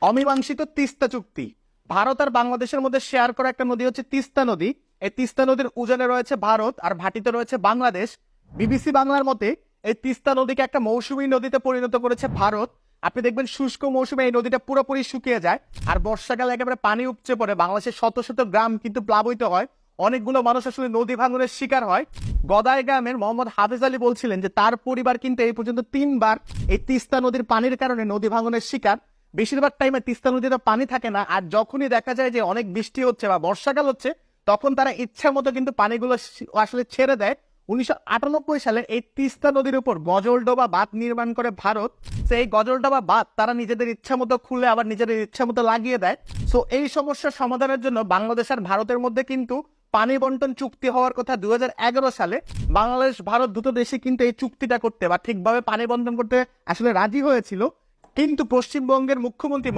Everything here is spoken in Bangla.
অমীমাংসিত তিস্তা চুক্তি। ভারত আর বাংলাদেশের মধ্যে শেয়ার করা একটা নদী হচ্ছে তিস্তা নদী। এই তিস্তা নদীর উজানে রয়েছে ভারত আর ভাটিতে রয়েছে বাংলাদেশ। বিবিসি বাংলার মতে এই তিস্তা নদীকে একটা মৌসুমী নদীতে পরিণত করেছে ভারত। আপনি দেখবেন শুষ্ক মৌসুমে এই নদীটা পুরোপুরি শুকিয়ে যায়, আর বর্ষাকালে একেবারে পানি উপচে পড়ে বাংলাদেশের শত শত গ্রাম কিন্তু প্লাবিত হয়। অনেকগুলো মানুষ আসলে নদী ভাঙনের শিকার হয়। গদাই গ্রামের মোহাম্মদ হাফিজ আলী বলছিলেন যে তার পরিবার কিন্তু এই পর্যন্ত 3 বার এই তিস্তা নদীর পানির কারণে নদী ভাঙনের শিকার। বেশিরভাগ টাইমে তিস্তা নদীতে পানি থাকে না, আর যখনই দেখা যায় যে অনেক বৃষ্টি হচ্ছে বা বর্ষাকাল হচ্ছে তখন তারা ইচ্ছা মতো কিন্তু পানিগুলো আসলে ছেড়ে দেয়। 1998 সালে এই তিস্তা নদীর উপর গজলডোবা বাঁধ নির্মাণ করে ভারত। সেই গজলডোবা বাঁধ তারা নিজেদের ইচ্ছা মতো খুলে আবার নিজেদের ইচ্ছা মতো লাগিয়ে দেয়। সো এই সমস্যার সমাধানের জন্য বাংলাদেশ আর ভারতের মধ্যে কিন্তু পানি বন্টন চুক্তি হওয়ার কথা 2011 সালে। বাংলাদেশ ভারত দুটো দেশে কিন্তু এই চুক্তিটা করতে বা ঠিকভাবে পানি বন্টন করতে আসলে রাজি হয়েছিল, কিন্তু পশ্চিমবঙ্গের মুখ্যমন্ত্রী